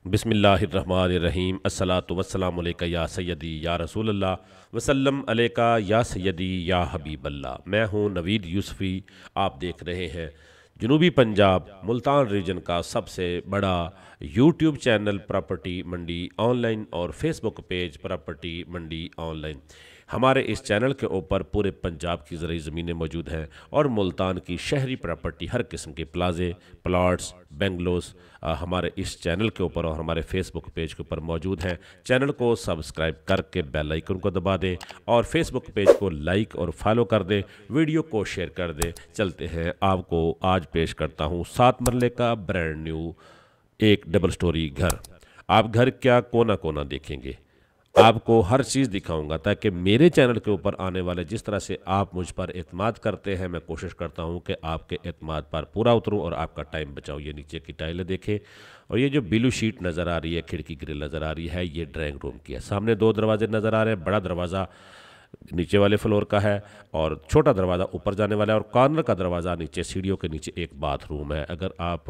बिस्मिल्लाहिर्रहमानिर्रहीम अस्सलातु वस्सलामु अलैका या सय्यदी या रसूल अल्लाह वसल्लम अलैका या सय्यदी या हबीब अल्लाह। मैं हूँ नवीद यूसुफ़ी। आप देख रहे हैं जनूबी पंजाब मुल्तान रीजन का सबसे बड़ा YouTube channel property Mandi online और Facebook page property Mandi online. हमारे इस चैनल के ऊपर पूरे पंजाब की ज़रूरी ज़मीनें मौजूद हैं और मुल्तान की शहरी प्रॉपर्टी हर किस्म के प्लाजे प्लाट्स बेंगलोस हमारे इस चैनल के ऊपर और हमारे फेसबुक पेज के ऊपर मौजूद हैं। चैनल को सब्सक्राइब करके बेल आइकन को दबा दें और फेसबुक पेज को लाइक और फॉलो कर दें, वीडियो को शेयर कर दें। चलते हैं, आपको आज पेश करता हूँ 7 मरले का ब्रांड न्यू एक डबल स्टोरी घर। आप घर क्या कोना कोना देखेंगे, आपको हर चीज़ दिखाऊंगा ताकि मेरे चैनल के ऊपर आने वाले जिस तरह से आप मुझ पर एतमाद करते हैं, मैं कोशिश करता हूं कि आपके एतमाद पर पूरा उतरूं और आपका टाइम बचाऊं। ये नीचे की टाइलें देखें और ये जो ब्लू शीट नज़र आ रही है, खिड़की ग्रिल नज़र आ रही है, ये ड्राइंग रूम की है। सामने 2 दरवाजे नज़र आ रहे हैं, बड़ा दरवाज़ा नीचे वाले फ्लोर का है और छोटा दरवाज़ा ऊपर जाने वाला है और कॉर्नर का दरवाज़ा नीचे सीढ़ियों के नीचे एक बाथरूम है। अगर आप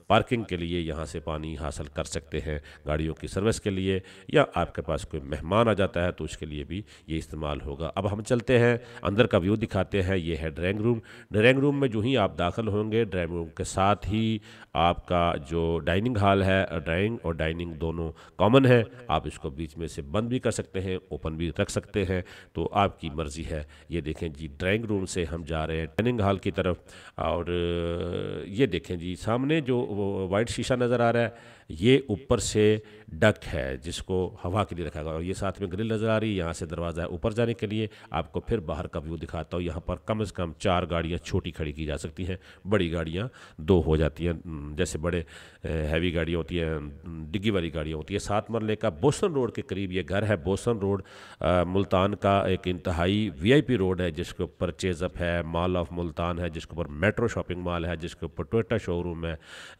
पार्किंग के लिए यहाँ से पानी हासिल कर सकते हैं, गाड़ियों की सर्विस के लिए, या आपके पास कोई मेहमान आ जाता है तो उसके लिए भी ये इस्तेमाल होगा। अब हम चलते हैं, अंदर का व्यू दिखाते हैं। ये है ड्राइंग रूम। ड्राइंग रूम में जो ही आप दाखिल होंगे, ड्राइंग रूम के साथ ही आपका जो डाइनिंग हॉल है, ड्राइंग और डाइनिंग दोनों कॉमन है। आप इसको बीच में से बंद भी कर सकते हैं, ओपन भी रख सकते हैं, तो आपकी मर्ज़ी है। ये देखें जी, ड्राइंग रूम से हम जा रहे हैं डाइनिंग हॉल की तरफ और ये देखें जी, सामने जो वाइट शीशा नज़र आ रहा है, ये ऊपर से डक है जिसको हवा के लिए रखा गया और ये साथ में ग्रिल नज़र आ रही है। यहाँ से दरवाज़ा है ऊपर जाने के लिए। आपको फिर बाहर का व्यू दिखाता हूँ। यहाँ पर कम से कम 4 गाड़ियाँ छोटी खड़ी की जा सकती हैं, बड़ी गाड़ियाँ 2 हो जाती हैं। जैसे बड़े हैवी गाड़ियाँ होती हैं, डिग्गी वाली गाड़ियाँ होती है। 7 मरले का बोसन रोड के करीब ये घर है। बोसन रोड मुल्तान का एक इंतहाई वीआईपी रोड है जिसके ऊपर चेज़अप है, मॉल ऑफ मुल्तान है, जिसके ऊपर मेट्रो शॉपिंग मॉल है, जिसके ऊपर टोयोटा शोरूम है।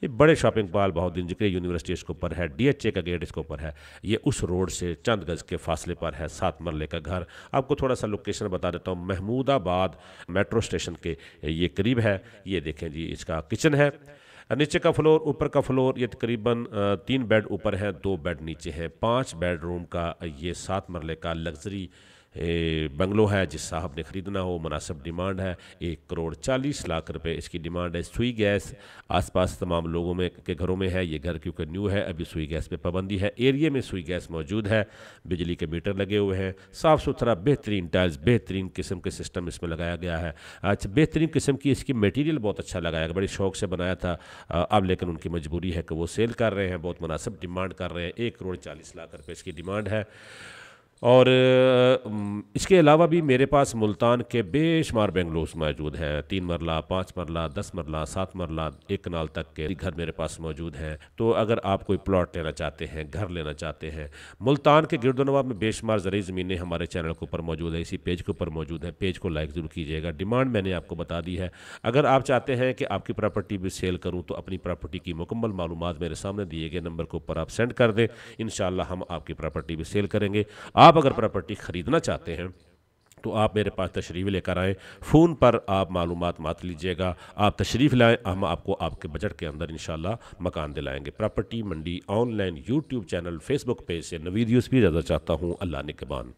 ये बड़े शॉपिंग मॉल बहुत जिक्र यूनिवर्सिटी इसके ऊपर है, डीएचए का गेट इसके ऊपर है। ये उस रोड से चंद गज के फासले पर है 7 मरले का घर। आपको थोड़ा सा लोकेशन बता देता हूँ, महमूदाबाद मेट्रो स्टेशन के ये करीब है। ये देखें जी, इसका किचन है, नीचे का फ्लोर, ऊपर का फ्लोर। ये तकरीबन 3 बेड ऊपर है, 2 बेड नीचे है। 5 बेडरूम का ये 7 मरले का लग्जरी बंगलो है। जिस साहब ने ख़रीदना हो, मुनासिब डिमांड है, 1,40,00,000 रुपए इसकी डिमांड है। सुई गैस आसपास तमाम लोगों में के घरों में है। ये घर क्योंकि न्यू है, अभी सुई गैस पे पाबंदी है। एरिया में सुई गैस मौजूद है, बिजली के मीटर लगे हुए हैं, साफ़ सुथरा बेहतरीन टाइल्स, बेहतरीन किस्म के सिस्टम इसमें लगाया गया है। अच्छा, बेहतरीन किस्म की इसकी मटेरियल बहुत अच्छा लगाया गया, बड़ी शौक से बनाया था। अब लेकिन उनकी मजबूरी है कि वो सेल कर रहे हैं, बहुत मुनासिब डिमांड कर रहे हैं। 1,40,00,000 रुपये इसकी डिमांड है। और इसके अलावा भी मेरे पास मुल्तान के बेशुमार बेंगलोस मौजूद हैं। 3 मरला, 5 मरला, 10 मरला, 7 मरला, 1 कनाल तक के घर मेरे पास मौजूद हैं। तो अगर आप कोई प्लॉट लेना चाहते हैं, घर लेना चाहते हैं, मुल्तान के गिरदोनवा में बेशुमार ज़रूरी ज़मीनें हमारे चैनल के ऊपर मौजूद है, इसी पेज के ऊपर मौजूद है। पेज को लाइक ज़रूर कीजिएगा। डिमांड मैंने आपको बता दी है। अगर आप चाहते हैं कि आपकी प्रॉपर्टी भी सेल करूँ तो अपनी प्रॉपर्टी की मुकम्मल मालूमात मेरे सामने दिए गए नंबर के ऊपर आप सेंड कर दें। इंशाअल्लाह हम आपकी प्रॉपर्टी भी सेल करेंगे। आप अगर प्रॉपर्टी ख़रीदना चाहते हैं तो आप मेरे पास तशरीफ़ लेकर आएँ। फ़ोन पर आप मालूमात मत लीजिएगा, आप तशरीफ़ लाएँ, हम आपको आपके बजट के अंदर इंशाअल्लाह मकान दिलाएंगे। Property Mandi online YouTube channel, Facebook page से नवीद यूसुफ़ी इजाज़त चाहता हूँ। अल्लाह निगहबान।